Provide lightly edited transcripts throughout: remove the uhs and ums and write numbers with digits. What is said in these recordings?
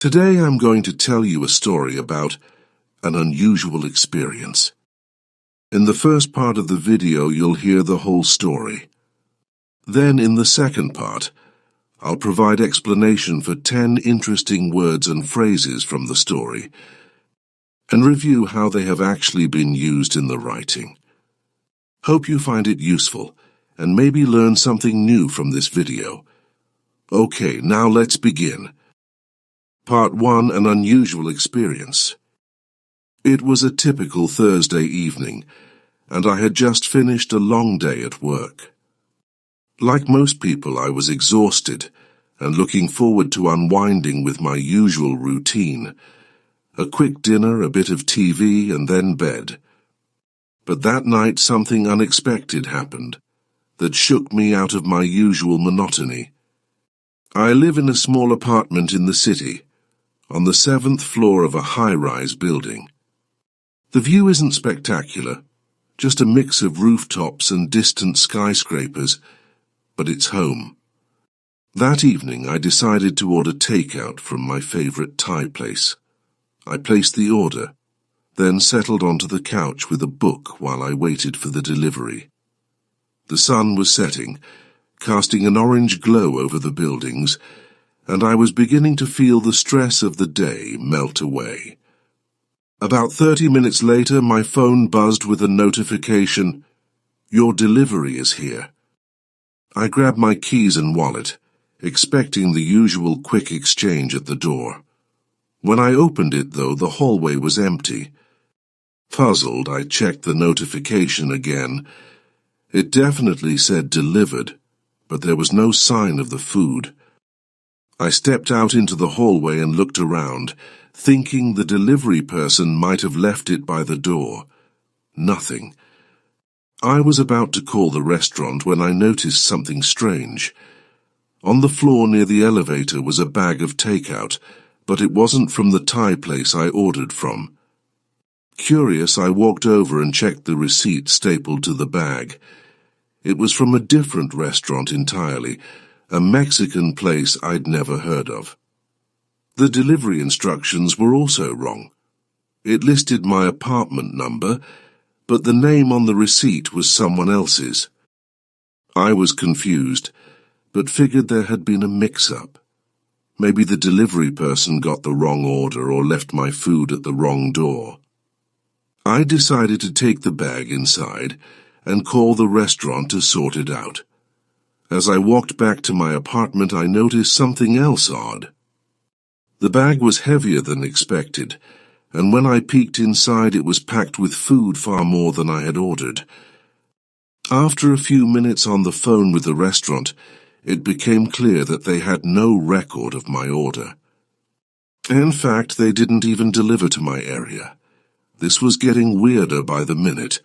Today I'm going to tell you a story about an unusual experience. In the first part of the video, you'll hear the whole story. Then, in the second part, I'll provide explanation for 10 interesting words and phrases from the story, and review how they have actually been used in the writing. Hope you find it useful, and maybe learn something new from this video. Okay, now let's begin. Part 1, An Unusual Experience. It was a typical Thursday evening, and I had just finished a long day at work. Like most people, I was exhausted and looking forward to unwinding with my usual routine. A quick dinner, a bit of TV, and then bed. But that night something unexpected happened that shook me out of my usual monotony. I live in a small apartment in the city, on the 7th floor of a high-rise building. The view isn't spectacular, just a mix of rooftops and distant skyscrapers, but it's home. That evening I decided to order takeout from my favorite Thai place. I placed the order, then settled onto the couch with a book while I waited for the delivery. The sun was setting, casting an orange glow over the buildings, and I was beginning to feel the stress of the day melt away. About 30 minutes later, my phone buzzed with a notification, "Your delivery is here." I grabbed my keys and wallet, expecting the usual quick exchange at the door. When I opened it, though, the hallway was empty. Puzzled, I checked the notification again. It definitely said delivered, but there was no sign of the food. I stepped out into the hallway and looked around, thinking the delivery person might have left it by the door. Nothing. I was about to call the restaurant when I noticed something strange. On the floor near the elevator was a bag of takeout, but it wasn't from the Thai place I ordered from. Curious, I walked over and checked the receipt stapled to the bag. It was from a different restaurant entirely, a Mexican place I'd never heard of. The delivery instructions were also wrong. It listed my apartment number, but the name on the receipt was someone else's. I was confused, but figured there had been a mix-up. Maybe the delivery person got the wrong order or left my food at the wrong door. I decided to take the bag inside and call the restaurant to sort it out. As I walked back to my apartment, I noticed something else odd. The bag was heavier than expected, and when I peeked inside, it was packed with food far more than I had ordered. After a few minutes on the phone with the restaurant, it became clear that they had no record of my order. In fact, they didn't even deliver to my area. This was getting weirder by the minute.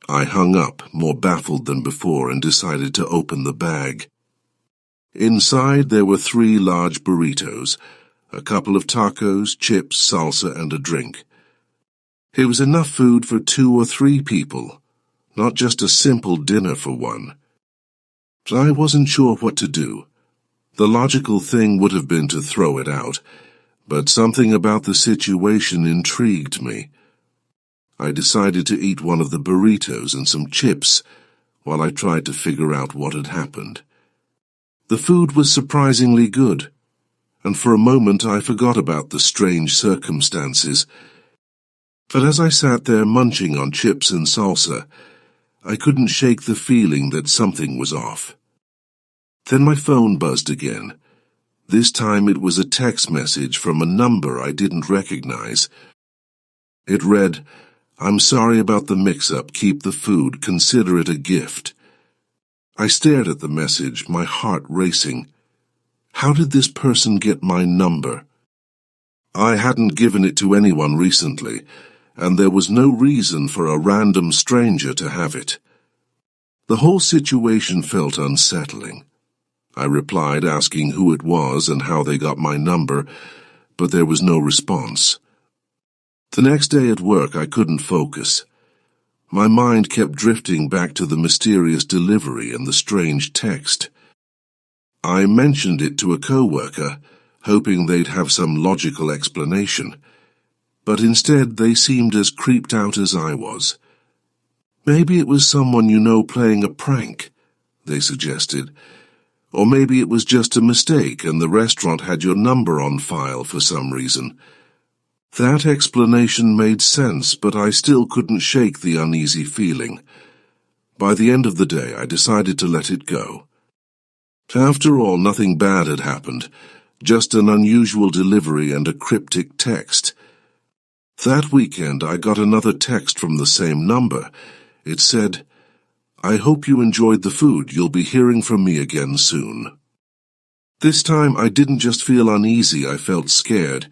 I hung up, more baffled than before, and decided to open the bag. Inside there were 3 large burritos, a couple of tacos, chips, salsa, and a drink. It was enough food for 2 or 3 people, not just a simple dinner for one. I wasn't sure what to do. The logical thing would have been to throw it out, but something about the situation intrigued me. I decided to eat one of the burritos and some chips while I tried to figure out what had happened. The food was surprisingly good, and for a moment I forgot about the strange circumstances. But as I sat there munching on chips and salsa, I couldn't shake the feeling that something was off. Then my phone buzzed again. This time it was a text message from a number I didn't recognize. It read, "I'm sorry about the mix-up. Keep the food. Consider it a gift." I stared at the message, my heart racing. How did this person get my number? I hadn't given it to anyone recently, and there was no reason for a random stranger to have it. The whole situation felt unsettling. I replied, asking who it was and how they got my number, but there was no response. The next day at work, I couldn't focus. My mind kept drifting back to the mysterious delivery and the strange text. I mentioned it to a coworker, hoping they'd have some logical explanation. But instead they seemed as creeped out as I was. "Maybe it was someone you know playing a prank," they suggested. "Or maybe it was just a mistake and the restaurant had your number on file for some reason." That explanation made sense, but I still couldn't shake the uneasy feeling. By the end of the day, I decided to let it go. After all, nothing bad had happened, just an unusual delivery and a cryptic text. That weekend, I got another text from the same number. It said, "I hope you enjoyed the food. You'll be hearing from me again soon." This time, I didn't just feel uneasy, I felt scared.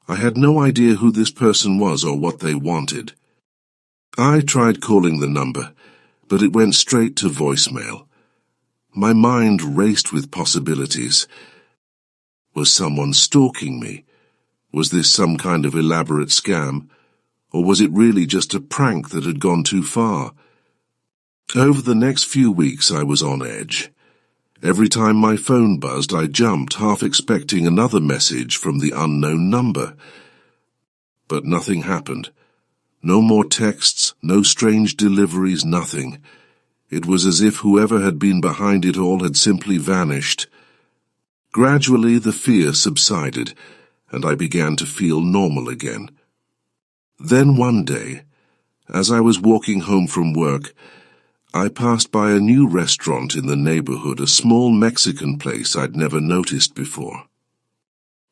I had no idea who this person was or what they wanted. I tried calling the number, but it went straight to voicemail. My mind raced with possibilities. Was someone stalking me? Was this some kind of elaborate scam? Or was it really just a prank that had gone too far? Over the next few weeks, I was on edge. Every time my phone buzzed, I jumped, half expecting another message from the unknown number. But nothing happened. No more texts, no strange deliveries, nothing. It was as if whoever had been behind it all had simply vanished. Gradually, the fear subsided, and I began to feel normal again. Then one day, as I was walking home from work, I passed by a new restaurant in the neighborhood, a small Mexican place I'd never noticed before.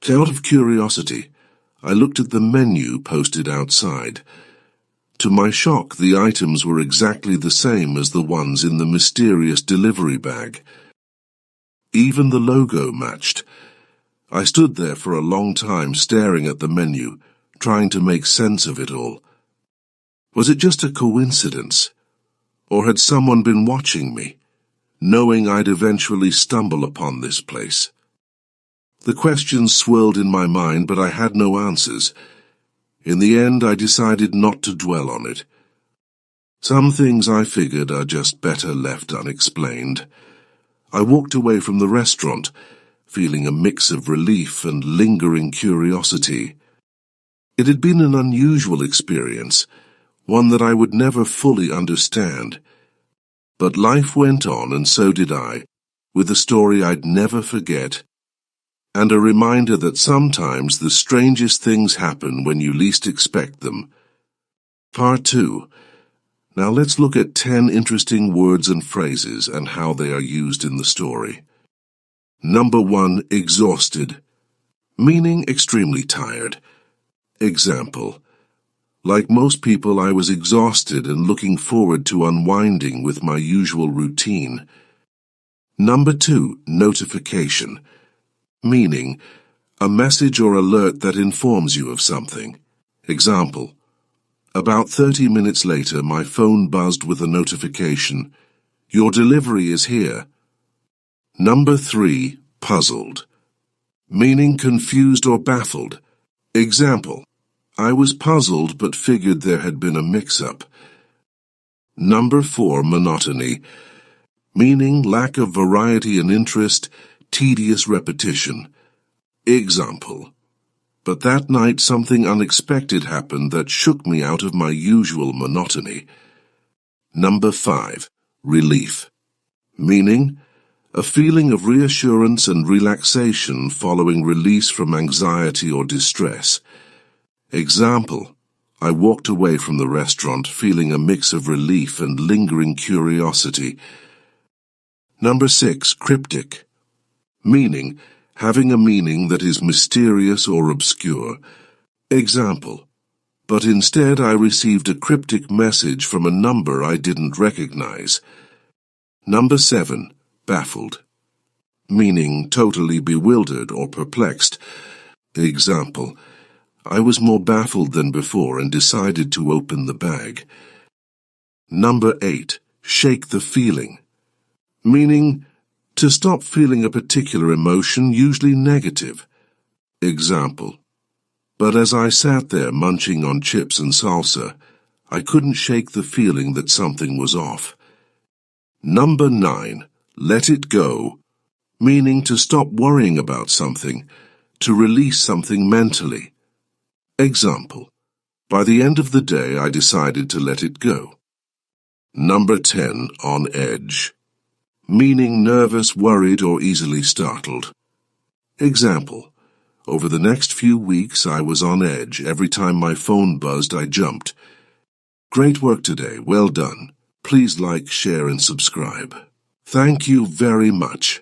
Out of curiosity, I looked at the menu posted outside. To my shock, the items were exactly the same as the ones in the mysterious delivery bag. Even the logo matched. I stood there for a long time staring at the menu, trying to make sense of it all. Was it just a coincidence? Or had someone been watching me, knowing I'd eventually stumble upon this place? The questions swirled in my mind, but I had no answers. In the end, I decided not to dwell on it. Some things, I figured, are just better left unexplained. I walked away from the restaurant, feeling a mix of relief and lingering curiosity. It had been an unusual experience, one that I would never fully understand. But life went on, and so did I, with a story I'd never forget, and a reminder that sometimes the strangest things happen when you least expect them. Part 2. Now let's look at 10 interesting words and phrases and how they are used in the story. Number 1, exhausted, meaning extremely tired. Example: like most people, I was exhausted and looking forward to unwinding with my usual routine. Number 2, notification, meaning a message or alert that informs you of something. Example: about 30 minutes later, my phone buzzed with a notification. Your delivery is here. Number 3, puzzled, meaning confused or baffled. Example: I was puzzled but figured there had been a mix-up. Number 4, monotony, meaning lack of variety and interest, tedious repetition. Example: but that night something unexpected happened that shook me out of my usual monotony. Number 5, relief, meaning a feeling of reassurance and relaxation following release from anxiety or distress. Example: I walked away from the restaurant feeling a mix of relief and lingering curiosity. Number 6, cryptic, meaning having a meaning that is mysterious or obscure. Example: but instead I received a cryptic message from a number I didn't recognize. Number 7, baffled, meaning totally bewildered or perplexed. Example: I was more baffled than before and decided to open the bag. Number 8, shake the feeling, meaning to stop feeling a particular emotion, usually negative. Example: but as I sat there munching on chips and salsa, I couldn't shake the feeling that something was off. Number 9, let it go, meaning to stop worrying about something, to release something mentally. Example, by the end of the day I decided to let it go. Number 10, on edge. Meaning nervous, worried, or easily startled. Example, over the next few weeks I was on edge. Every time my phone buzzed, I jumped. Great work today. Well done. Please like, share, and subscribe. Thank you very much.